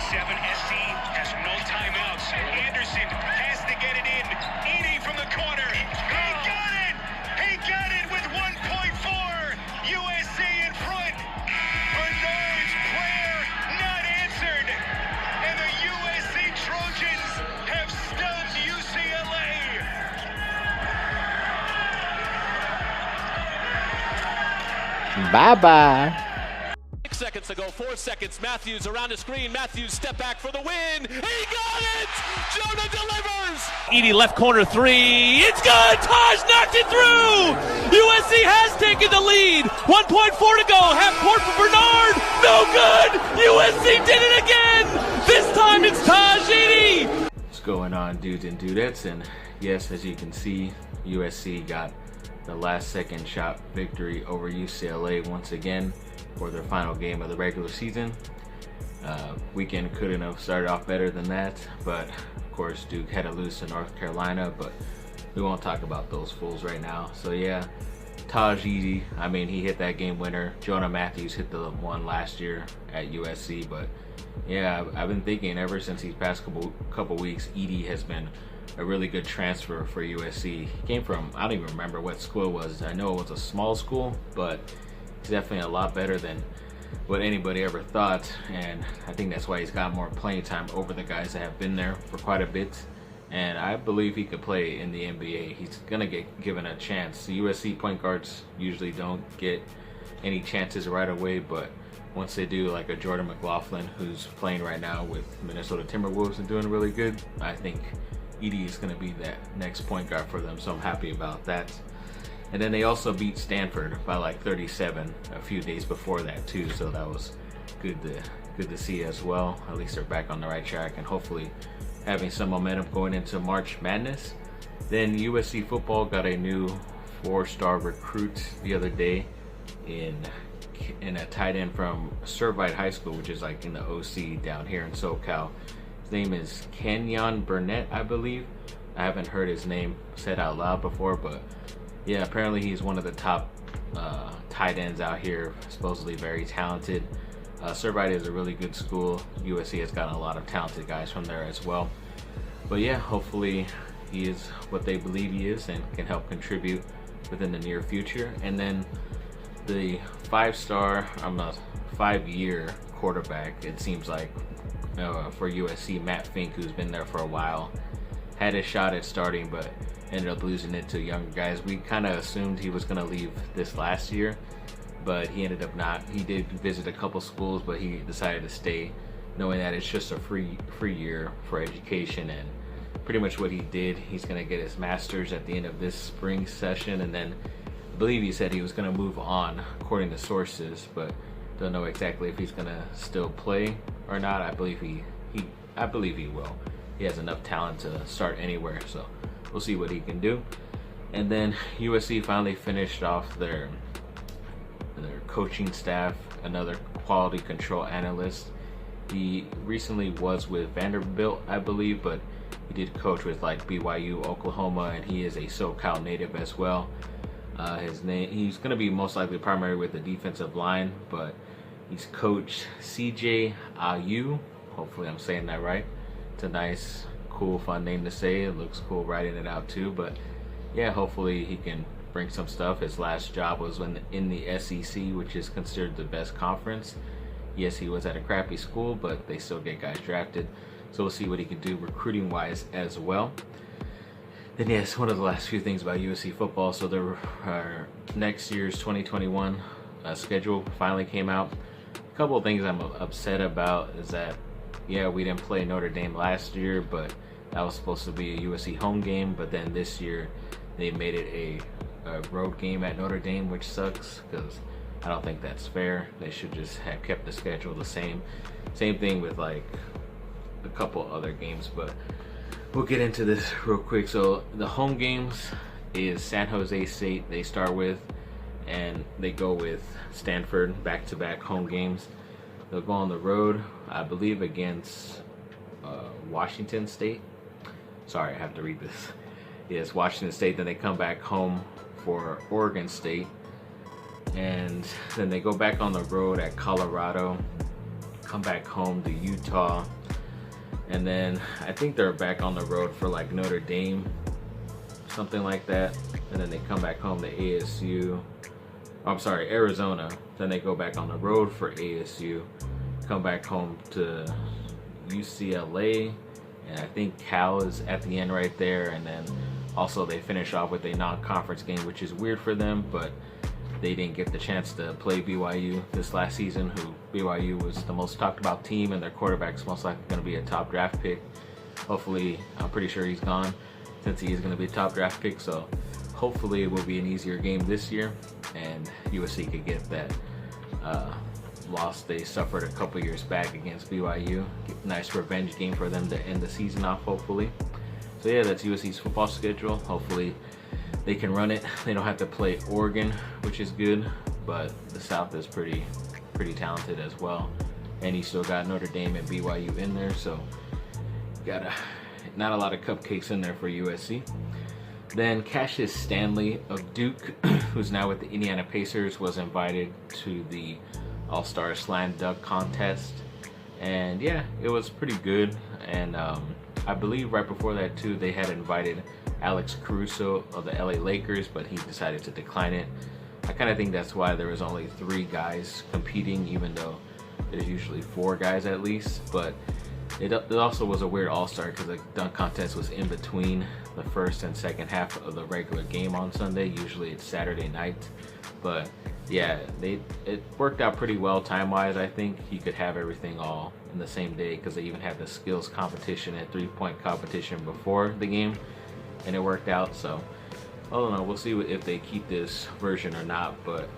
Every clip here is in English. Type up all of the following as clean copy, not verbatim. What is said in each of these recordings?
SC has no timeouts. Anderson has to get it in. Edie from the corner. He got it! He got it with 1.4. USC in front. Bernard's prayer not answered. And the USC Trojans have stunned UCLA. Bye-bye. 6 seconds to go, 4 seconds. Matthews around the screen. Matthews step back for the win. He got it! Jonah delivers! Edie left corner three. It's good! Taj knocked it through! USC has taken the lead. 1.4 to go. Half court for Bernard. No good! USC did it again! This time it's Taj Edie! What's going on, dudes and dudettes? And yes, as you can see, USC got the last second shot victory over UCLA once again for their final game of the regular season. Weekend couldn't have started off better than that, but of course Duke had to lose to North Carolina, but we won't talk about those fools right now. So yeah, Taj Edie, I mean, he hit that game winner. Jonah Matthews hit the one last year at USC, but yeah, I've been thinking ever since these past couple weeks, Edie has been a really good transfer for USC. He came from, I don't even remember what school it was. I know it was a small school, but he's definitely a lot better than what anybody ever thought, and I think that's why he's got more playing time over the guys that have been there for quite a bit. And I believe he could play in the NBA. He's gonna get given a chance. The USC point guards usually don't get any chances right away, but once they do, like a Jordan McLaughlin, who's playing right now with Minnesota Timberwolves and doing really good, I think Edie is going to be that next point guard for them, so I'm happy about that. And then they also beat Stanford by like 37 a few days before that too, so that was good to see as well. At least they're back on the right track and hopefully having some momentum going into March Madness. Then USC football got a new 4-star recruit the other day in a tight end from Servite High School, which is like in the OC down here in SoCal. His name is Kenyon Burnett, I believe. I haven't heard his name said out loud before, but yeah, apparently he's one of the top tight ends out here, supposedly very talented. Servite is a really good school. USC has gotten a lot of talented guys from there as well. But yeah, hopefully he is what they believe he is and can help contribute within the near future. And then the 5-year quarterback, it seems like, for USC, Matt Fink, who's been there for a while, had a shot at starting but ended up losing it to younger guys. We kind of assumed he was going to leave this last year, but he ended up not. He did visit a couple schools, but he decided to stay, knowing that it's just a free year for education. And pretty much what he did, he's going to get his master's at the end of this spring session, and then I believe he said he was going to move on according to sources, but don't know exactly if he's going to still play or not. I believe he will. He has enough talent to start anywhere, so we'll see what he can do. And then USC finally finished off their coaching staff, another quality control analyst. He recently was with Vanderbilt, I believe, but he did coach with like BYU, Oklahoma, and he is a SoCal native as well. He's going to be most likely primary with the defensive line, but he's coached CJ Ayu. Hopefully I'm saying that right. It's a nice, cool, fun name to say. It looks cool writing it out too, but yeah, hopefully he can bring some stuff. His last job was in the SEC, which is considered the best conference. Yes, he was at a crappy school, but they still get guys drafted, so we'll see what he can do recruiting wise as well. Then yes, one of the last few things about USC football. So our next year's 2021 schedule finally came out. A couple of things I'm upset about is that, yeah, we didn't play Notre Dame last year, but that was supposed to be a USC home game. But then this year they made it a road game at Notre Dame, which sucks because I don't think that's fair. They should just have kept the schedule the same. Same thing with like a couple other games, but we'll get into this real quick. So the home games is San Jose State they start with, and they go with Stanford, back-to-back home games. They'll go on the road, I believe, against Washington State. Sorry, I have to read this. Yes, Washington State. Then they come back home for Oregon State, and then they go back on the road at Colorado. come back home to Utah, and then I think they're back on the road for like Notre Dame, something like that, and then they come back home to ASU. I'm sorry, Arizona. Then they go back on the road for ASU, come back home to UCLA, and I think Cal is at the end right there, and then also they finish off with a non-conference game, which is weird for them, but they didn't get the chance to play BYU this last season, who BYU was the most talked about team, and their quarterback's most likely going to be a top draft pick. Hopefully, I'm pretty sure he's gone since he is going to be a top draft pick, so hopefully it will be an easier game this year, and USC could get that loss they suffered a couple years back against BYU. Nice revenge game for them to end the season off, hopefully. So yeah, that's USC's football schedule. Hopefully they can run it. They don't have to play Oregon, which is good, but the South is pretty talented as well. And you still got Notre Dame and BYU in there, so not a lot of cupcakes in there for USC. Then Cassius Stanley of Duke, who's now with the Indiana Pacers, was invited to the All-Star Slam Dunk Contest. And yeah, it was pretty good. And I believe right before that too, they had invited Alex Caruso of the LA Lakers, but he decided to decline it. I kind of think that's why there was only 3 guys competing, even though there's usually 4 guys at least. But it also was a weird all-star because the dunk contest was in between the first and second half of the regular game on Sunday. Usually it's Saturday night. But yeah, it worked out pretty well time-wise. I think you could have everything all in the same day because they even had the skills competition and 3-point competition before the game, and it worked out. So I don't know, we'll see if they keep this version or not, but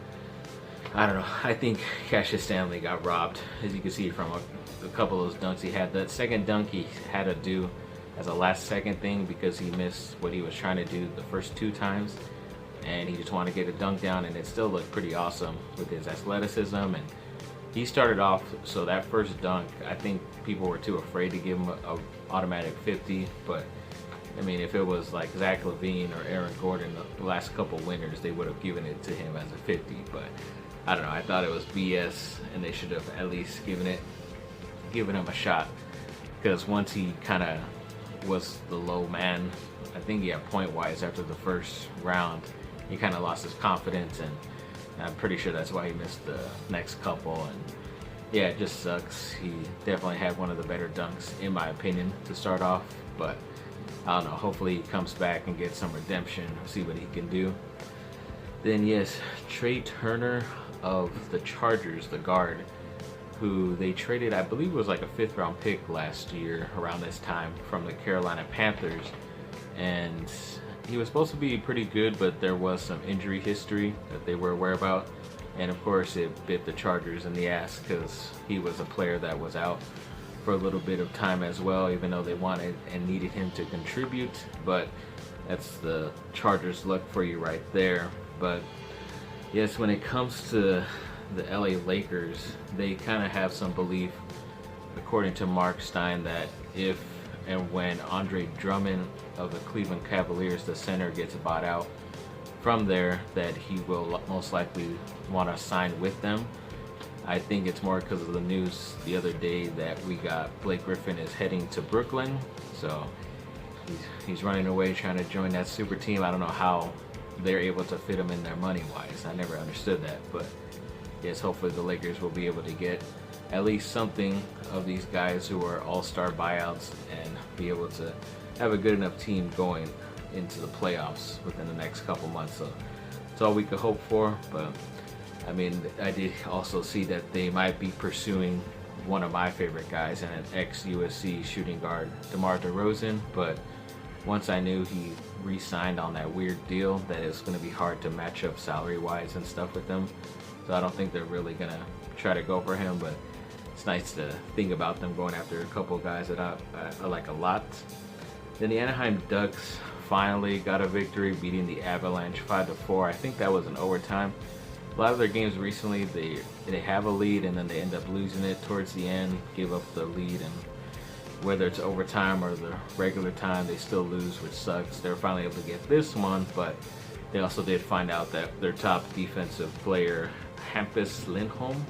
I don't know. I think Cassius Stanley got robbed, as you can see from a couple of those dunks he had. That second dunk he had to do as a last second thing because he missed what he was trying to do the first 2 times, and he just wanted to get a dunk down, and it still looked pretty awesome with his athleticism. And he started off, so that first dunk, I think people were too afraid to give him a automatic 50, but I mean, if it was like Zach LaVine or Aaron Gordon, the last couple winners, they would have given it to him as a 50. But I don't know, I thought it was BS, and they should have at least given him a shot, because once he kind of was the low man, I think point-wise after the first round, he kind of lost his confidence, and I'm pretty sure that's why he missed the next couple. And yeah, it just sucks. He definitely had one of the better dunks, in my opinion, to start off, but I don't know, hopefully he comes back and gets some redemption, see what he can do. Then yes, Trey Turner of the Chargers, the guard, who they traded, I believe it was like a 5th round pick last year around this time from the Carolina Panthers, and he was supposed to be pretty good, but there was some injury history that they were aware about, and of course it bit the Chargers in the ass because he was a player that was out for a little bit of time as well, even though they wanted and needed him to contribute. But that's the Chargers' luck for you right there. But yes, when it comes to the LA Lakers, they kind of have some belief, according to Mark Stein, that if and when Andre Drummond of the Cleveland Cavaliers, the center, gets bought out from there, that he will most likely want to sign with them. I think it's more because of the news the other day that we got Blake Griffin is heading to Brooklyn, so he's running away trying to join that super team. I don't know how they're able to fit him in there money-wise. I never understood that, but yes, hopefully the Lakers will be able to get at least something of these guys who are all-star buyouts and be able to have a good enough team going into the playoffs within the next couple months. So that's all we could hope for. But I mean, I did also see that they might be pursuing one of my favorite guys and an ex-USC shooting guard, DeMar DeRozan, but once I knew he re-signed on that weird deal, that it's going to be hard to match up salary-wise and stuff with them. So I don't think they're really going to try to go for him, but it's nice to think about them going after a couple guys that I like a lot. Then the Anaheim Ducks finally got a victory, beating the Avalanche 5-4. I think that was in overtime. A lot of their games recently, they have a lead and then they end up losing it towards the end, give up the lead, and whether it's overtime or the regular time, they still lose, which sucks. They were finally able to get this one, but they also did find out that their top defensive player, Hampus Lindholm,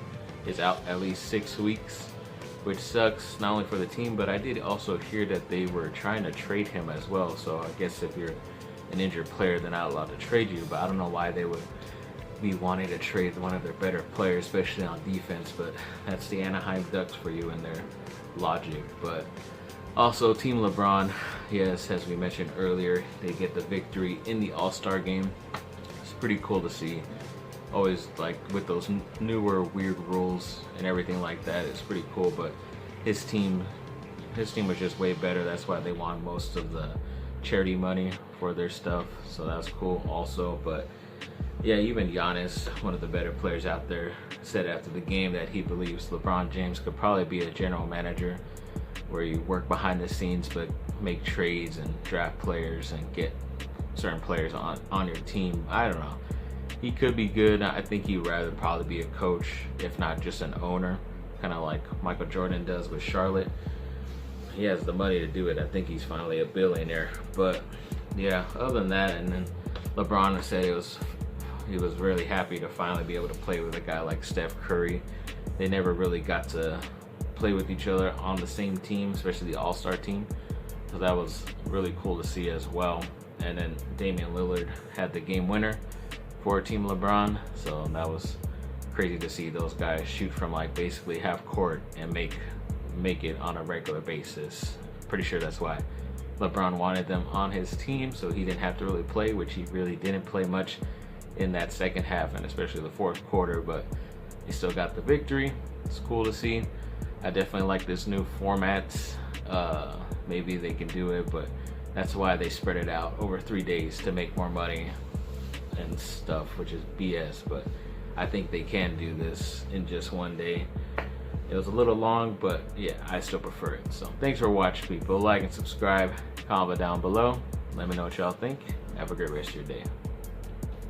is out at least 6 weeks. which sucks not only for the team, but I did also hear that they were trying to trade him as well. So I guess if you're an injured player, they're not allowed to trade you, but I don't know why they would be wanting to trade one of their better players, especially on defense. But that's the Anaheim Ducks for you and their logic. But also Team LeBron, yes, as we mentioned earlier, they get the victory in the All-Star game. It's pretty cool to see. Always like with those newer weird rules and everything like that, it's pretty cool. But his team was just way better. That's why they won most of the charity money for their stuff, so that's cool also. But yeah, even Giannis, one of the better players out there, said after the game that he believes LeBron James could probably be a general manager, where you work behind the scenes but make trades and draft players and get certain players on your team. I don't know. He could be good. I think he'd rather probably be a coach, if not just an owner, kind of like Michael Jordan does with Charlotte. He has the money to do it. I think he's finally a billionaire. But yeah, other than that, and then LeBron said he was really happy to finally be able to play with a guy like Steph Curry. They never really got to play with each other on the same team, especially the All-Star team. So that was really cool to see as well. And then Damian Lillard had the game winner for Team LeBron, so that was crazy to see those guys shoot from like basically half court and make it on a regular basis. Pretty sure that's why LeBron wanted them on his team, so he didn't have to really play, which he really didn't play much in that second half and especially the fourth quarter, but he still got the victory. It's cool to see. I definitely like this new format. Maybe they can do it, but that's why they spread it out over 3 days to make more money and stuff, which is BS. But I think they can do this in just 1 day. It was a little long, but yeah, I still prefer it. So thanks for watching, people. Like and subscribe, comment down below, let me know what y'all think. Have a great rest of your day.